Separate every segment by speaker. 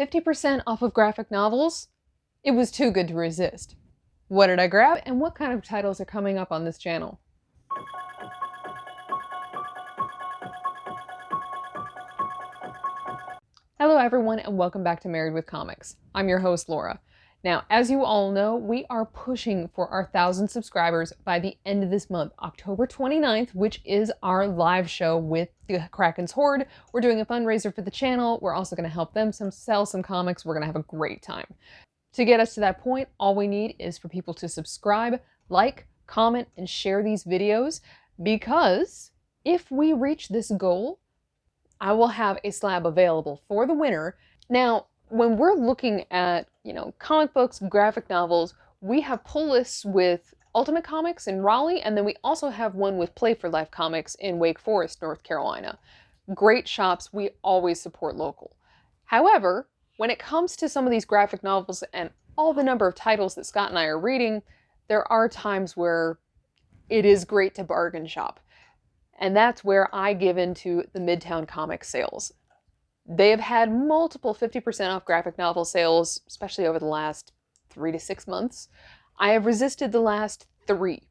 Speaker 1: 50% off of graphic novels? It was too good to resist. What did I grab, and what kind of titles are coming up on this channel? Hello everyone, and welcome back to Married with Comics. I'm your host, Laura. Now, as you all know, we are pushing for our 1,000 subscribers by the end of this month, October 29th, which is our live show with the Kraken's Horde. We're doing a fundraiser for the channel. We're also going to help them sell some comics. We're going to have a great time. To get us to that point, all we need is for people to subscribe, like, comment, and share these videos, because if we reach this goal, I will have a slab available for the winner. Now, when we're looking at, comic books, graphic novels, we have pull lists with Ultimate Comics in Raleigh, and then we also have one with Play for Life Comics in Wake Forest, North Carolina. Great shops, we always support local. However, when it comes to some of these graphic novels and all the number of titles that Scott and I are reading, there are times where it is great to bargain shop. And that's where I give into the Midtown Comics sales. They have had multiple 50% off graphic novel sales, especially over the last 3 to 6 months. I have resisted the last 3.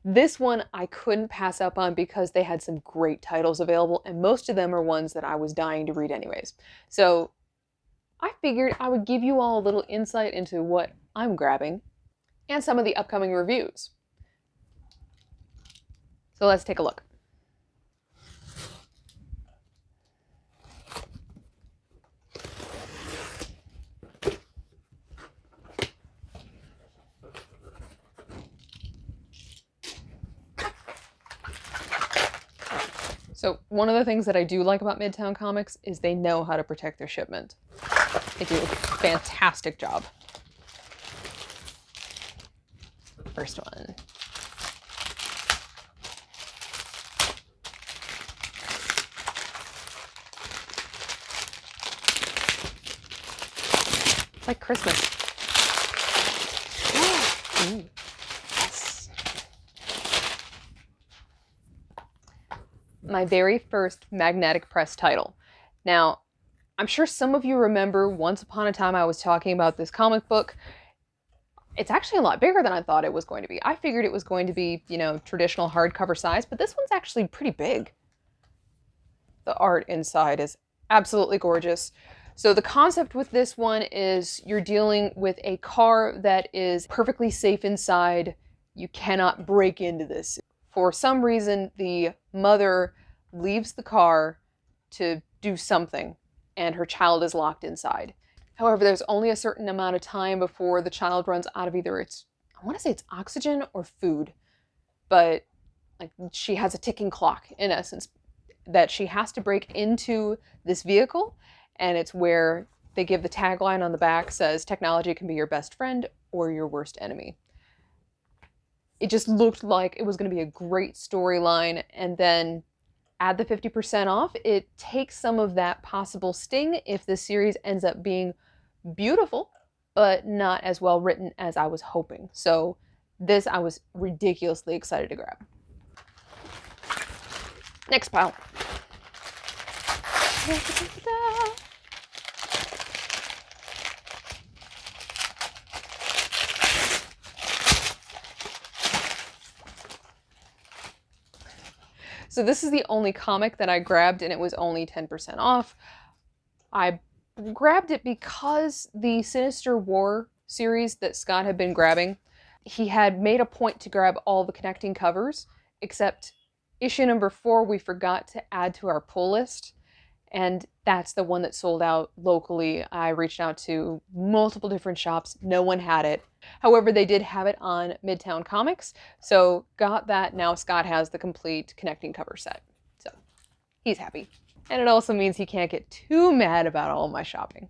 Speaker 1: This one I couldn't pass up on because they had some great titles available, and most of them are ones that I was dying to read anyways. So I figured I would give you all a little insight into what I'm grabbing and some of the upcoming reviews. So let's take a look. So one of the things that I do like about Midtown Comics is they know how to protect their shipment. They do a fantastic job. First one. It's like Christmas. Ooh. Yes. My very first magnetic press title. Now, I'm sure some of you remember once upon a time I was talking about this comic book. It's actually a lot bigger than I thought it was going to be. I figured it was going to be, traditional hardcover size, but this one's actually pretty big. The art inside is absolutely gorgeous. So the concept with this one is you're dealing with a car that is perfectly safe inside. You cannot break into this. For some reason, the mother leaves the car to do something, and her child is locked inside. However, there's only a certain amount of time before the child runs out of either I want to say it's oxygen or food, but she has a ticking clock, in essence, that she has to break into this vehicle. And it's where they give the tagline on the back says, technology can be your best friend or your worst enemy. It just looked like it was going to be a great storyline. And then add the 50% off, it takes some of that possible sting if the series ends up being beautiful, but not as well written as I was hoping. So this I was ridiculously excited to grab. Next pile. So this is the only comic that I grabbed, and it was only 10% off. I grabbed it because the Sinister War series that Scott had been grabbing, he had made a point to grab all the connecting covers, except issue number 4 we forgot to add to our pull list, and that's the one that sold out locally. I reached out to multiple different shops. No one had it. However, they did have it on Midtown Comics, so got that. Now Scott has the complete connecting cover set, so he's happy. And it also means he can't get too mad about all my shopping.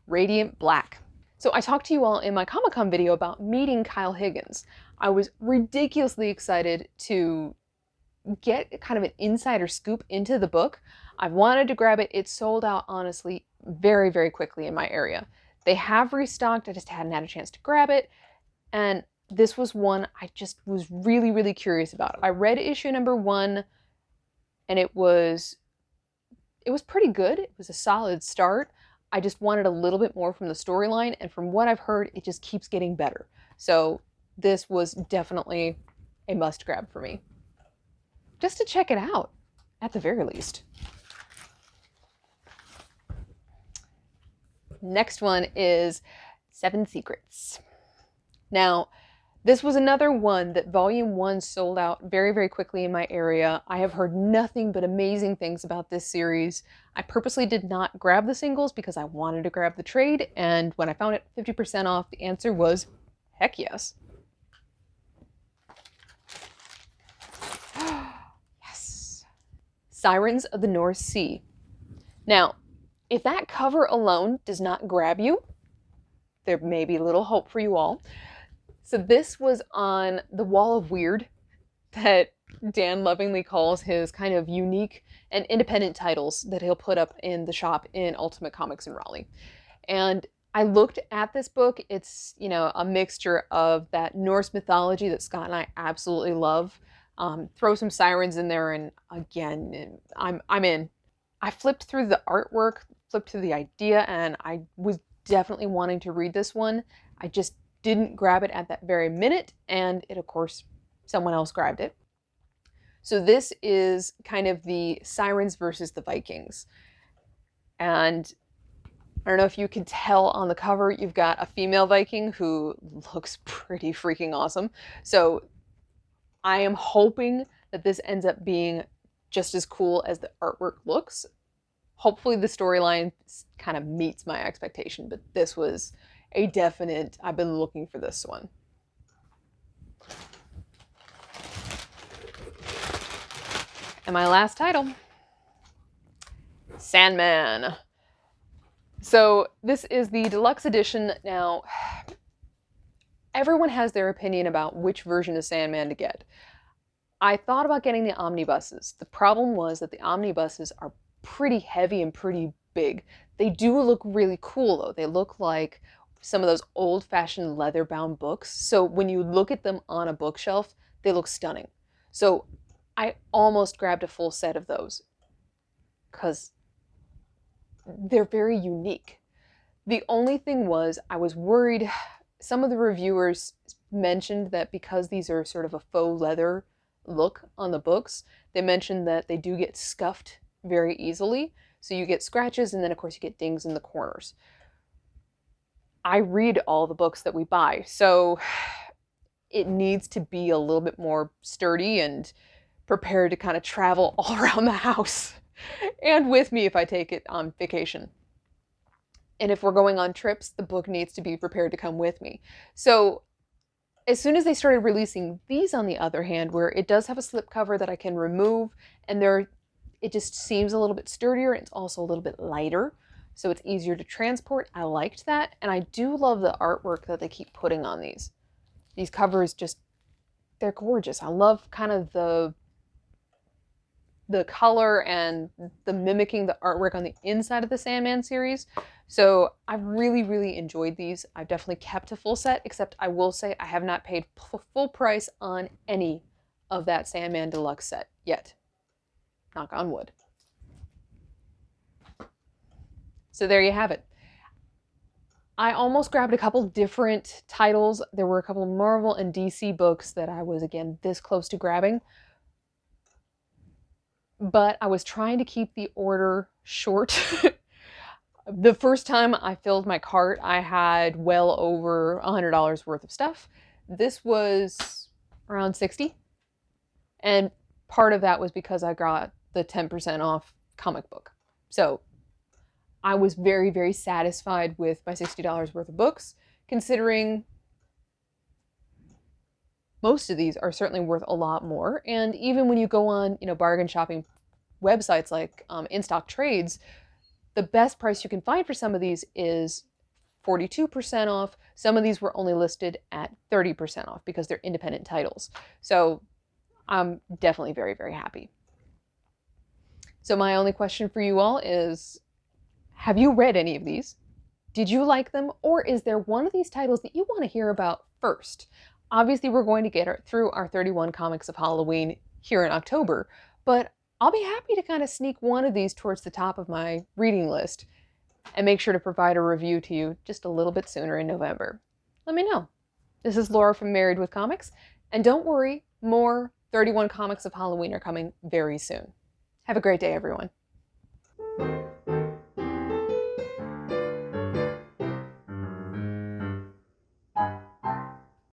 Speaker 1: Radiantblack. So I talked to you all in my Comic-Con video about meeting Kyle Higgins. I was ridiculously excited to get kind of an insider scoop into the book. I've wanted to grab it. It sold out, honestly, very, very quickly in my area. They have restocked. I just hadn't had a chance to grab it. And this was one I just was really, really curious about. I read issue number 1, and it was it was pretty good. It was a solid start. I just wanted a little bit more from the storyline, and from what I've heard, it just keeps getting better. So this was definitely a must grab for me. Just to check it out, at the very least. Next one is Seven Secrets. Now, this was another one that Volume 1 sold out very, very quickly in my area. I have heard nothing but amazing things about this series. I purposely did not grab the singles because I wanted to grab the trade, and when I found it 50% off, the answer was heck yes. Yes. Sirens of the North Sea. Now, if that cover alone does not grab you, there may be little hope for you all. So this was on the wall of weird that Dan lovingly calls his kind of unique and independent titles that he'll put up in the shop in Ultimate Comics in Raleigh. And I looked at this book. It's, you know, a mixture of that Norse mythology that Scott and I absolutely love. Throw some sirens in there, and again, I'm in. I flipped through the artwork, flipped through the idea, and I was definitely wanting to read this one. I just didn't grab it at that very minute, and it, of course, someone else grabbed it. So this is kind of the Sirens versus the Vikings. And I don't know if you can tell on the cover, you've got a female Viking who looks pretty freaking awesome. So I am hoping that this ends up being just as cool as the artwork looks. Hopefully the storyline kind of meets my expectation, but this was a definite, I've been looking for this one. And my last title, Sandman. So this is the deluxe edition. Now, everyone has their opinion about which version of Sandman to get. I thought about getting the omnibuses. The problem was that the omnibuses are pretty heavy and pretty big. They do look really cool though. They look like some of those old-fashioned leather-bound books. So when you look at them on a bookshelf, they look stunning. So I almost grabbed a full set of those because they're very unique. The only thing was I was worried. Some of the reviewers mentioned that because these are sort of a faux leather look on the books, they mentioned that they do get scuffed very easily. So you get scratches, and then of course you get dings in the corners. I read all the books that we buy, so it needs to be a little bit more sturdy and prepared to kind of travel all around the house and with me if I take it on vacation. And if we're going on trips, the book needs to be prepared to come with me. So as soon as they started releasing these, on the other hand, where it does have a slipcover that I can remove, and it just seems a little bit sturdier, and it's also a little bit lighter, so it's easier to transport. I liked that, and I do love the artwork that they keep putting on these. These covers just, they're gorgeous. I love kind of the color and the mimicking the artwork on the inside of the Sandman series. So I've really, really enjoyed these. I've definitely kept a full set, except I will say I have not paid full price on any of that Sandman Deluxe set yet. Knock on wood. So there you have it. I almost grabbed a couple different titles. There were a couple of Marvel and DC books that I was, again, this close to grabbing. But I was trying to keep the order short. The first time I filled my cart, I had well over $100 worth of stuff. This was around $60. And part of that was because I got the 10% off comic book. So I was very, very satisfied with my $60 worth of books, considering most of these are certainly worth a lot more. And even when you go on, bargain shopping websites like In-Stock Trades, the best price you can find for some of these is 42% off. Some of these were only listed at 30% off because they're independent titles. So I'm definitely very, very happy. So my only question for you all is, have you read any of these? Did you like them? Or is there one of these titles that you want to hear about first? Obviously, we're going to get through our 31 comics of Halloween here in October, but I'll be happy to kind of sneak one of these towards the top of my reading list and make sure to provide a review to you just a little bit sooner in November. Let me know. This is Laura from Married with Comics, and don't worry, more 31 comics of Halloween are coming very soon. Have a great day, everyone.